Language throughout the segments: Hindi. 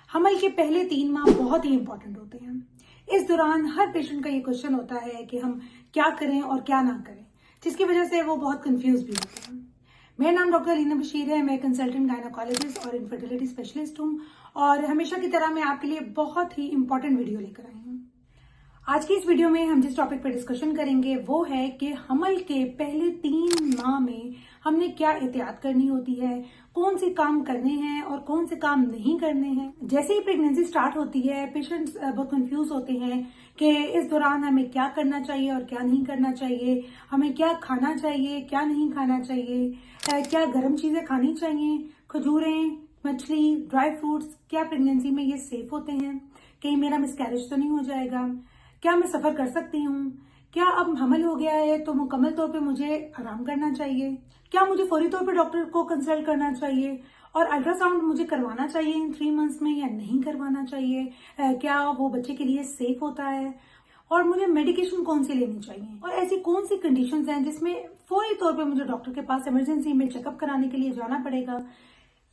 हमल के पहले 3 माह बहुत ही इंपॉर्टेंट होते हैं। इस दौरान हर पेशेंट का ये क्वेश्चन होता है कि हम क्या करें और क्या ना करें, जिसकी वजह से वो बहुत कंफ्यूज भी होते हैं। मेरा नाम डॉक्टर अलीना बशीर है। मैं कंसल्टेंट गायनेकोलॉजिस्ट और इनफर्टिलिटी स्पेशलिस्ट हूँ और हमेशा की तरह मैं आपके लिए बहुत ही इंपॉर्टेंट वीडियो लेकर आई हूँ। आज की इस वीडियो में हम जिस टॉपिक पर डिस्कशन करेंगे वो है कि हमल के पहले 3 माह में हमने क्या एहतियात करनी होती है, कौन से काम करने हैं और कौन से काम नहीं करने हैं। जैसे ही प्रेगनेंसी स्टार्ट होती है पेशेंट्स बहुत कंफ्यूज होते हैं कि इस दौरान हमें क्या करना चाहिए और क्या नहीं करना चाहिए, हमें क्या खाना चाहिए, क्या नहीं खाना चाहिए, क्या गर्म चीजें खानी चाहिए, खजूरें, मछली, ड्राई फ्रूट्स, क्या प्रेगनेंसी में ये सेफ होते हैं, कहीं मेरा मिसकैरेज तो नहीं हो जाएगा, क्या मैं सफर कर सकती हूँ, क्या अब हमल हो गया है तो मुकम्मल तौर पे मुझे आराम करना चाहिए, क्या मुझे फौरी तौर पे डॉक्टर को कंसल्ट करना चाहिए और अल्ट्रासाउंड मुझे करवाना चाहिए इन 3 मंथ्स में या नहीं करवाना चाहिए, क्या वो बच्चे के लिए सेफ होता है और मुझे मेडिकेशन कौन सी लेनी चाहिए और ऐसी कौन सी कंडीशंस हैं जिसमें फौरी तौर पे मुझे डॉक्टर के पास इमरजेंसी में चेकअप कराने के लिए जाना पड़ेगा।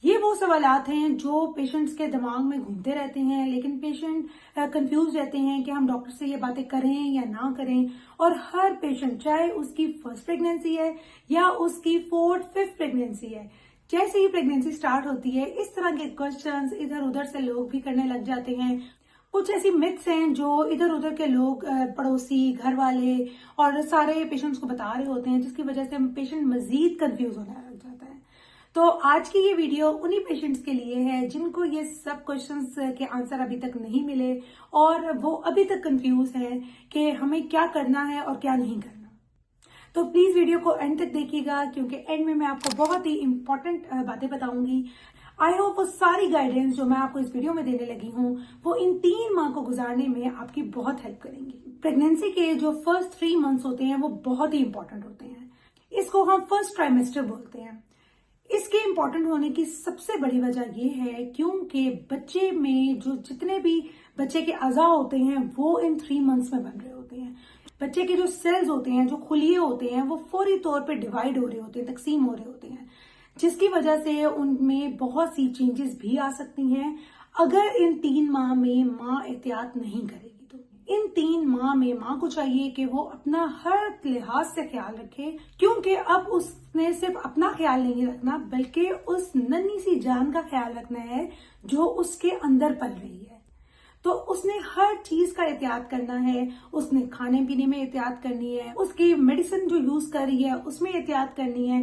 ये वो सवालात हैं जो पेशेंट्स के दिमाग में घूमते रहते हैं, लेकिन पेशेंट कंफ्यूज रहते हैं कि हम डॉक्टर से ये बातें करें या ना करें। और हर पेशेंट, चाहे उसकी फर्स्ट प्रेगनेंसी है या उसकी 4th 5th प्रेगनेंसी है, जैसे ही प्रेगनेंसी स्टार्ट होती है इस तरह के क्वेश्चंस इधर उधर से लोग भी करने लग जाते हैं। कुछ ऐसी मिथ्स हैं जो इधर उधर के लोग, पड़ोसी, घर वाले और सारे पेशेंट्स को बता रहे होते हैं, जिसकी वजह से पेशेंट मजीद कंफ्यूज होने लग जाता है। तो आज की ये वीडियो उन्हीं पेशेंट्स के लिए है जिनको ये सब क्वेश्चंस के आंसर अभी तक नहीं मिले और वो अभी तक कंफ्यूज हैं कि हमें क्या करना है और क्या नहीं करना। तो प्लीज वीडियो को एंड तक देखिएगा क्योंकि एंड में मैं आपको बहुत ही इंपॉर्टेंट बातें बताऊंगी। आई होप वो सारी गाइडेंस जो मैं आपको इस वीडियो में देने लगी हूँ वो इन 3 माह को गुजारने में आपकी बहुत हेल्प करेंगी। प्रेगनेंसी के जो फर्स्ट 3 मंथ्स होते हैं वो बहुत ही इंपॉर्टेंट होते हैं। इसको हम फर्स्ट ट्राइमेस्टर बोलते हैं। इसके इम्पोर्टेंट होने की सबसे बड़ी वजह यह है क्योंकि बच्चे में जो जितने भी बच्चे के अज़ा होते हैं वो इन 3 मंथ्स में बन रहे होते हैं। बच्चे के जो सेल्स होते हैं, जो खुलिये होते हैं, वो फौरी तौर पे डिवाइड हो रहे होते हैं, तकसीम हो रहे होते हैं, जिसकी वजह से उनमें बहुत सी चेंजेस भी आ सकती हैं अगर इन 3 माह में माँ एहतियात नहीं करेगी। तो इन 3 माह में माँ को चाहिए कि वो अपना हर लिहाज से ख्याल रखे, क्योंकि अब उसने सिर्फ अपना ख्याल नहीं रखना बल्कि उस नन्ही सी जान का ख्याल रखना है जो उसके अंदर पल रही है। तो उसने हर चीज का एहतियात करना है, उसने खाने पीने में एहतियात करनी है, उसकी मेडिसिन जो यूज कर रही है उसमें एहतियात करनी है।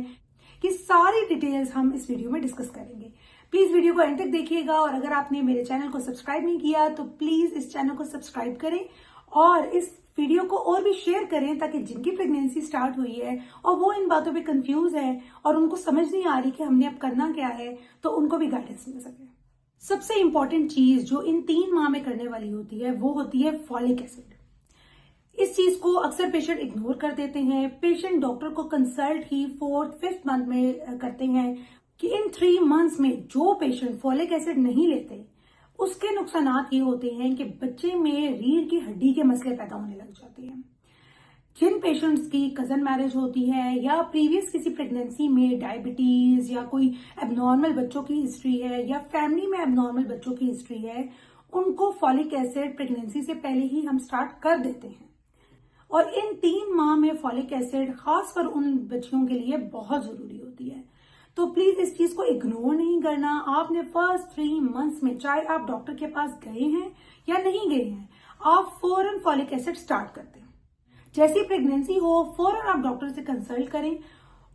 ये सारी डिटेल्स हम इस वीडियो में डिस्कस करेंगे। प्लीज वीडियो को एंड तक देखिएगा और अगर आपने मेरे चैनल को सब्सक्राइब नहीं किया तो प्लीज इस चैनल को सब्सक्राइब करें और इस वीडियो को और भी शेयर करें ताकि जिनकी प्रेगनेंसी स्टार्ट हुई है और वो इन बातों पे कंफ्यूज है और उनको समझ नहीं आ रही कि हमने अब करना क्या है, तो उनको भी गाइडेंस मिल सके। सबसे इंपॉर्टेंट चीज जो इन 3 माह में करने वाली होती है वो होती है फॉलिक एसिड। इस चीज को अक्सर पेशेंट इग्नोर कर देते हैं। पेशेंट डॉक्टर को कंसल्ट ही 4th 5th मंथ में करते हैं कि इन 3 मंथ्स में जो पेशेंट फॉलिक एसिड नहीं लेते उसके नुकसानात ये होते हैं कि बच्चे में रीढ़ की हड्डी के मसले पैदा होने लग जाते हैं। जिन पेशेंट्स की कजन मैरिज होती है या प्रीवियस किसी प्रेगनेंसी में डायबिटीज या कोई एबनॉर्मल बच्चों की हिस्ट्री है या फैमिली में एबनॉर्मल बच्चों की हिस्ट्री है, उनको फॉलिक एसिड प्रेगनेंसी से पहले ही हम स्टार्ट कर देते हैं। और इन 3 माह में फॉलिक एसिड खासकर उन बच्चियों के लिए बहुत जरूरी होती है। तो प्लीज इस चीज को इग्नोर नहीं करना। आपने फर्स्ट 3 मंथ्स में, चाहे आप डॉक्टर के पास गए हैं या नहीं गए हैं, आप फौरन फॉलिक एसिड स्टार्ट कर दें। जैसी प्रेगनेंसी हो फौरन आप डॉक्टर से कंसल्ट करें।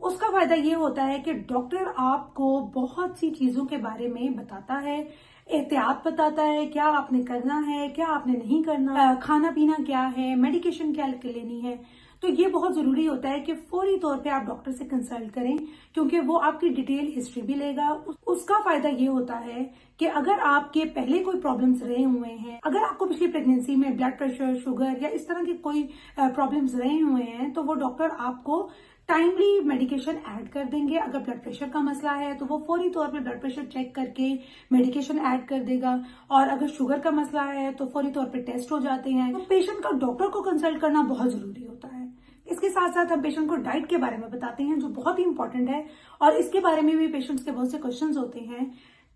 उसका फायदा ये होता है कि डॉक्टर आपको बहुत सी चीजों के बारे में बताता है, एहतियात बताता है, क्या आपने करना है, क्या आपने नहीं करना, खाना पीना क्या है, मेडिकेशन क्या लेनी है। तो ये बहुत जरूरी होता है कि फौरी तौर पे आप डॉक्टर से कंसल्ट करें क्योंकि वो आपकी डिटेल हिस्ट्री भी लेगा। उसका फायदा ये होता है कि अगर आपके पहले कोई प्रॉब्लम्स रहे हुए हैं, अगर आपको पिछली प्रेगनेंसी में ब्लड प्रेशर, शुगर या इस तरह के कोई प्रॉब्लम्स रहे हुए हैं तो वो डॉक्टर आपको टाइमली मेडिकेशन ऐड कर देंगे। अगर ब्लड प्रेशर का मसला है तो वो फौरी तौर पे ब्लड प्रेशर चेक करके मेडिकेशन ऐड कर देगा और अगर शुगर का मसला है तो फौरी तौर पे टेस्ट हो जाते हैं। तो पेशेंट का डॉक्टर को कंसल्ट करना बहुत जरूरी होता है। इसके साथ साथ हम पेशेंट को डाइट के बारे में बताते हैं जो बहुत ही इंपॉर्टेंट है और इसके बारे में भी पेशेंट्स के बहुत से क्वेश्चंस होते हैं।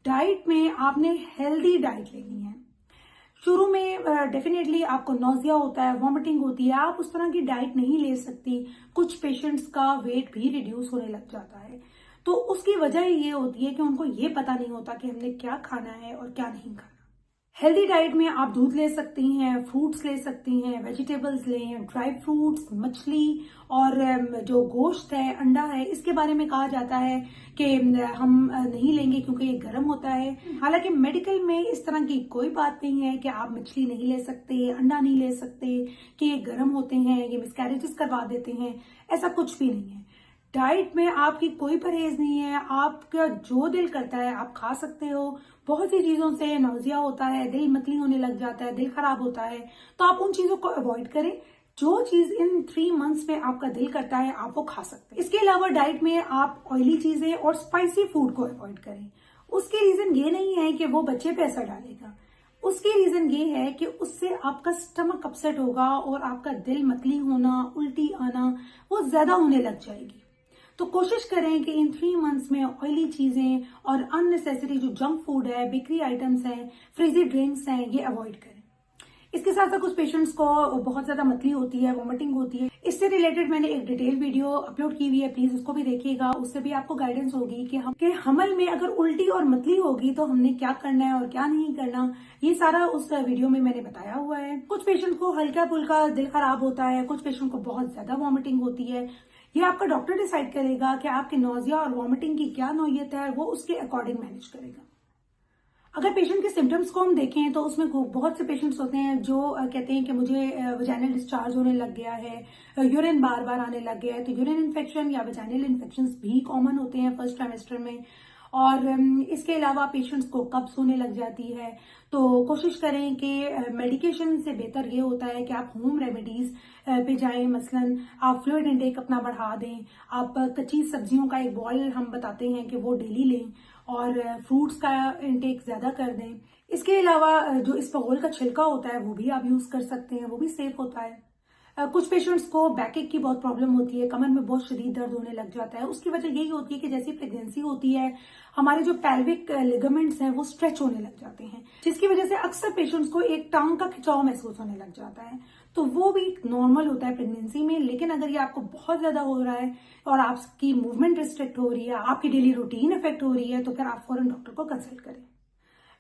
डाइट में आपने हेल्दी डाइट लेनी है। शुरू में डेफिनेटली आपको नोजिया होता है, वॉमिटिंग होती है, आप उस तरह की डाइट नहीं ले सकती। कुछ पेशेंट्स का वेट भी रिड्यूस होने लग जाता है। तो उसकी वजह ये होती है कि उनको ये पता नहीं होता कि हमने क्या खाना है और क्या नहीं खाना। हेल्दी डाइट में आप दूध ले सकती हैं, फ्रूट्स ले सकती हैं, वेजिटेबल्स लें, ड्राई फ्रूट्स, मछली और जो गोश्त है, अंडा है, इसके बारे में कहा जाता है कि हम नहीं लेंगे क्योंकि ये गर्म होता है। हालांकि मेडिकल में इस तरह की कोई बात नहीं है कि आप मछली नहीं ले सकते, अंडा नहीं ले सकते, कि ये गर्म होते हैं, ये मिसकैरेजेस करवा देते हैं, ऐसा कुछ भी नहीं है। डाइट में आपकी कोई परहेज नहीं है, आपका जो दिल करता है आप खा सकते हो। बहुत सी चीजों से नौजिया होता है, दिल मतली होने लग जाता है, दिल खराब होता है, तो आप उन चीजों को अवॉइड करें। जो चीज इन 3 मंथ्स में आपका दिल करता है आप वो खा सकते हैं। इसके अलावा डाइट में आप ऑयली चीजें और स्पाइसी फूड को अवॉइड करें। उसके रीजन ये नहीं है कि वो बच्चे पे असर डालेगा, उसके रीजन ये है कि उससे आपका स्टमक अपसेट होगा और आपका दिल मतली होना, उल्टी आना वो ज्यादा होने लग जाएगी। तो कोशिश करें कि इन 3 मंथ्स में ऑयली चीजें और अननेसेसरी जो जंक फूड है, बेकरी आइटम्स हैं, फ्रीजी ड्रिंक्स हैं, ये अवॉइड करें। इसके साथ साथ कुछ पेशेंट्स को बहुत ज्यादा मतली होती है, वॉमिटिंग होती है। इससे रिलेटेड मैंने एक डिटेल वीडियो अपलोड की हुई है, प्लीज उसको भी देखिएगा। उससे भी आपको गाइडेंस होगी कि हमल में अगर उल्टी और मतली होगी तो हमने क्या करना है और क्या नहीं करना, ये सारा उस वीडियो में मैंने बताया हुआ है। कुछ पेशेंट को हल्का फुल्का दिल खराब होता है, कुछ पेशेंट को बहुत ज्यादा वॉमिटिंग होती है। ये आपका डॉक्टर डिसाइड करेगा कि आपके नोजिया और वॉमिटिंग की क्या नौयत है, वो उसके अकॉर्डिंग मैनेज करेगा। अगर पेशेंट के सिम्टम्स को हम देखें तो उसमें बहुत से पेशेंट्स होते हैं जो कहते हैं कि मुझे वजाइनल डिस्चार्ज होने लग गया है, यूरिन बार बार आने लग गया है। तो यूरिन इन्फेक्शन या वजाइनल इन्फेक्शन भी कॉमन होते हैं फर्स्ट ट्राइमेस्टर में। और इसके अलावा पेशेंट्स को कब्ज होने लग जाती है। तो कोशिश करें कि मेडिकेशन से बेहतर ये होता है कि आप होम रेमेडीज पे जाएं। मसलन आप फ्लूइड इनटेक अपना बढ़ा दें, आप कच्ची सब्जियों का एक बॉयल हम बताते हैं कि वो डेली लें, और फ्रूट्स का इनटेक ज्यादा कर दें। इसके अलावा जो इसबगोल का छिलका होता है वो भी आप यूज कर सकते हैं, वो भी सेफ होता है। कुछ पेशेंट्स को बैकएक की बहुत प्रॉब्लम होती है, कमर में बहुत शदीद दर्द होने लग जाता है। उसकी वजह यही होती है कि जैसी प्रेगनेंसी होती है हमारे जो पेल्विक लिगामेंट्स हैं वो स्ट्रेच होने लग जाते हैं, जिसकी वजह से अक्सर पेशेंट्स को एक टांग का खिंचाव महसूस होने लग जाता है। तो वो भी नॉर्मल होता है प्रेगनेंसी में। लेकिन अगर ये आपको बहुत ज्यादा हो रहा है और आपकी मूवमेंट रिस्ट्रिक्ट हो रही है, आपकी डेली रूटीन इफेक्ट हो रही है, तो फिर आप फौरन डॉक्टर को कंसल्ट करें।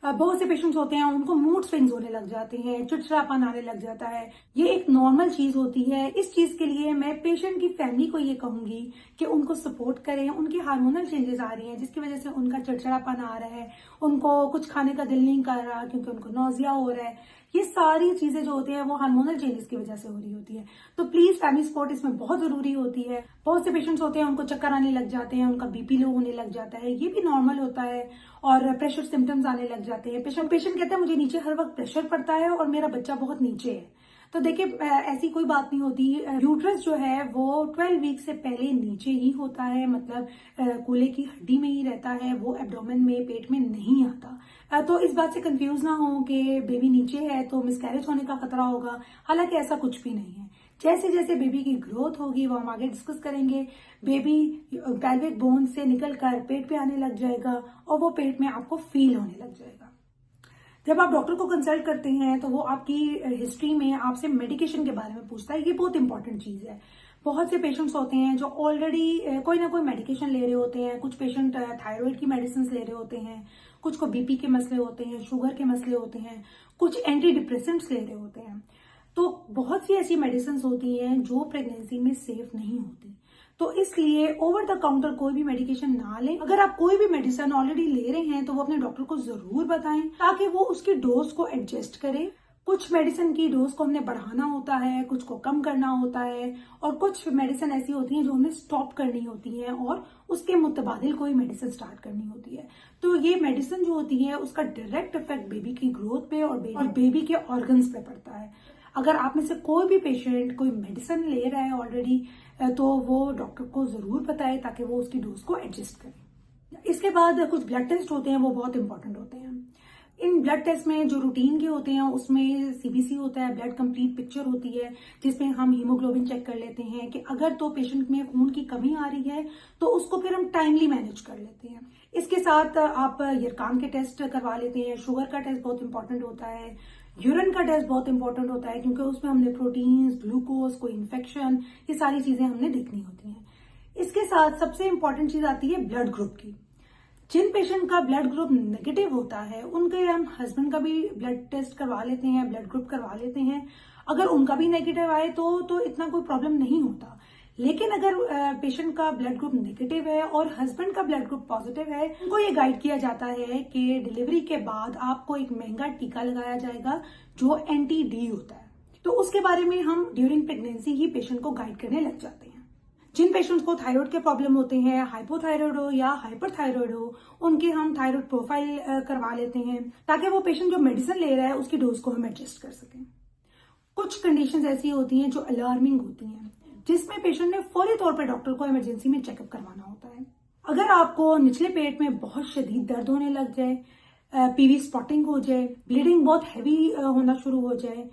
बहुत से पेशेंट्स होते हैं उनको मूड स्विंग्स होने लग जाते हैं, चिड़चिड़ापन आने लग जाता है। ये एक नॉर्मल चीज होती है। इस चीज के लिए मैं पेशेंट की फैमिली को ये कहूंगी कि उनको सपोर्ट करें। उनके हार्मोनल चेंजेस आ रही हैं जिसकी वजह से उनका चिड़चिड़ापन आ रहा है, उनको कुछ खाने का दिल नहीं कर रहा क्योंकि उनको नौजिया हो रहा है। ये सारी चीजें जो होती हैं वो हार्मोनल चेंजेस की वजह से हो रही होती है। तो प्लीज फैमिली सपोर्ट इसमें बहुत जरूरी होती है। बहुत से पेशेंट्स होते हैं उनको चक्कर आने लग जाते हैं, उनका बीपी लो होने लग जाता है, ये भी नॉर्मल होता है। और प्रेशर सिम्टम्स आने लग जाते हैं। पेशेंट कहता है मुझे नीचे हर वक्त प्रेशर पड़ता है और मेरा बच्चा बहुत नीचे है। तो देखिए ऐसी कोई बात नहीं होती। यूट्रस जो है वो 12 वीक से पहले नीचे ही होता है, मतलब कूल्हे की हड्डी में ही रहता है, वो एब्डोमेन में, पेट में नहीं आता। तो इस बात से कंफ्यूज ना हो कि बेबी नीचे है तो मिसकैरेज होने का खतरा होगा। हालांकि ऐसा कुछ भी नहीं है। जैसे जैसे बेबी की ग्रोथ होगी वो हम आगे डिस्कस करेंगे, बेबी पेल्विक बोन से निकलकर पेट पे आने लग जाएगा और वो पेट में आपको फील होने लग जाएगा। जब आप डॉक्टर को कंसल्ट करते हैं तो वो आपकी हिस्ट्री में आपसे मेडिकेशन के बारे में पूछता है। ये बहुत इंपॉर्टेंट चीज है। बहुत से पेशेंट्स होते हैं जो ऑलरेडी कोई ना कोई मेडिकेशन ले रहे होते हैं। कुछ पेशेंट थायराइड की मेडिसिन ले रहे होते हैं, कुछ को बीपी के मसले होते हैं, शुगर के मसले होते हैं, कुछ एंटी डिप्रेसेंट्स ले रहे होते हैं। तो बहुत सी ऐसी मेडिसिन होती हैं जो प्रेगनेंसी में सेफ नहीं होती। तो इसलिए ओवर द काउंटर कोई भी मेडिकेशन ना लें। अगर आप कोई भी मेडिसिन ऑलरेडी ले रहे हैं तो वो अपने डॉक्टर को जरूर बताएं ताकि वो उसकी डोज को एडजस्ट करे। कुछ मेडिसिन की डोज को हमने बढ़ाना होता है, कुछ को कम करना होता है, और कुछ मेडिसिन ऐसी होती हैं जो हमें स्टॉप करनी होती हैं और उसके मुतबादिल कोई मेडिसिन स्टार्ट करनी होती है। तो ये मेडिसिन जो होती है उसका डायरेक्ट इफेक्ट बेबी की ग्रोथ पे और बेबी के ऑर्गन्स पे पड़ता है। अगर आप में से कोई भी पेशेंट कोई मेडिसिन ले रहा है ऑलरेडी तो वो डॉक्टर को जरूर बताए ताकि वो उसकी डोज को एडजस्ट करे। इसके बाद कुछ ब्लड टेस्ट होते हैं, वो बहुत इंपॉर्टेंट होते हैं। इन ब्लड टेस्ट में जो रूटीन के होते हैं उसमें सीबीसी होता है, ब्लड कंप्लीट पिक्चर होती है, जिसमें हम हीमोग्लोबिन चेक कर लेते हैं कि अगर तो पेशेंट में खून की कमी आ रही है तो उसको फिर हम टाइमली मैनेज कर लेते हैं। इसके साथ आप यरकान के टेस्ट करवा लेते हैं। शुगर का टेस्ट बहुत इंपॉर्टेंट होता है, यूरिन का टेस्ट बहुत इंपॉर्टेंट होता है, क्योंकि उसमें हमने प्रोटीन्स, ग्लूकोज, कोई इन्फेक्शन, ये सारी चीजें हमने देखनी होती हैं। इसके साथ सबसे इंपॉर्टेंट चीज आती है ब्लड ग्रुप की। जिन पेशेंट का ब्लड ग्रुप नेगेटिव होता है उनके हम हस्बैंड का भी ब्लड टेस्ट करवा लेते हैं, ब्लड ग्रुप करवा लेते हैं। अगर उनका भी नेगेटिव आए तो इतना कोई प्रॉब्लम नहीं होता। लेकिन अगर पेशेंट का ब्लड ग्रुप नेगेटिव है और हस्बैंड का ब्लड ग्रुप पॉजिटिव है, उनको ये गाइड किया जाता है कि डिलीवरी के बाद आपको एक महंगा टीका लगाया जाएगा जो एंटी-डी होता है। तो उसके बारे में हम ड्यूरिंग प्रेगनेंसी ही पेशेंट को गाइड करने लग जाते हैं। जिन पेशेंट्स को थायराइड के प्रॉब्लम होते हैं, हाइपोथायराइड हो या हाइपरथायराइड हो, उनके हम थायराइड प्रोफाइल करवा लेते हैं ताकि वो पेशेंट जो मेडिसिन ले रहा है उसकी डोज को हम एडजस्ट कर सकें। कुछ कंडीशंस ऐसी होती हैं जो अलार्मिंग होती हैं, जिसमें पेशेंट ने फौरी तौर पर डॉक्टर को इमरजेंसी में चेकअप करवाना होता है। अगर आपको निचले पेट में बहुत शदीद दर्द होने लग जाए, पीवी स्पॉटिंग हो जाए, ब्लीडिंग बहुत हैवी होना शुरू हो जाए,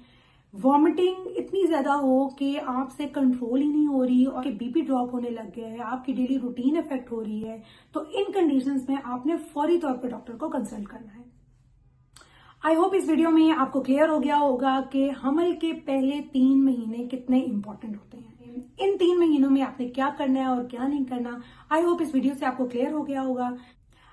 वॉमिटिंग इतनी ज्यादा हो कि आपसे कंट्रोल ही नहीं हो रही और बीपी ड्रॉप होने लग गया है, आपकी डेली रूटीन इफेक्ट हो रही है, तो इन कंडीशंस में आपने फौरी तौर पर डॉक्टर को कंसल्ट करना है। आई होप इस वीडियो में आपको क्लियर हो गया होगा कि हमल के पहले 3 महीने कितने इंपॉर्टेंट होते हैं। इन 3 महीनों में आपने क्या करना है और क्या नहीं करना। आई होप इस वीडियो से आपको क्लियर हो गया होगा।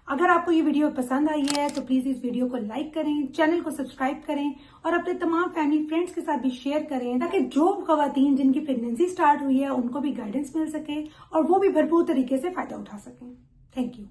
अगर आपको ये वीडियो पसंद आई है तो प्लीज इस वीडियो को लाइक करें, चैनल को सब्सक्राइब करें और अपने तमाम फैमिली फ्रेंड्स के साथ भी शेयर करें, ताकि जो खवातीन जिनकी प्रेगनेंसी स्टार्ट हुई है उनको भी गाइडेंस मिल सके और वो भी भरपूर तरीके से फायदा उठा सकें। Thank you.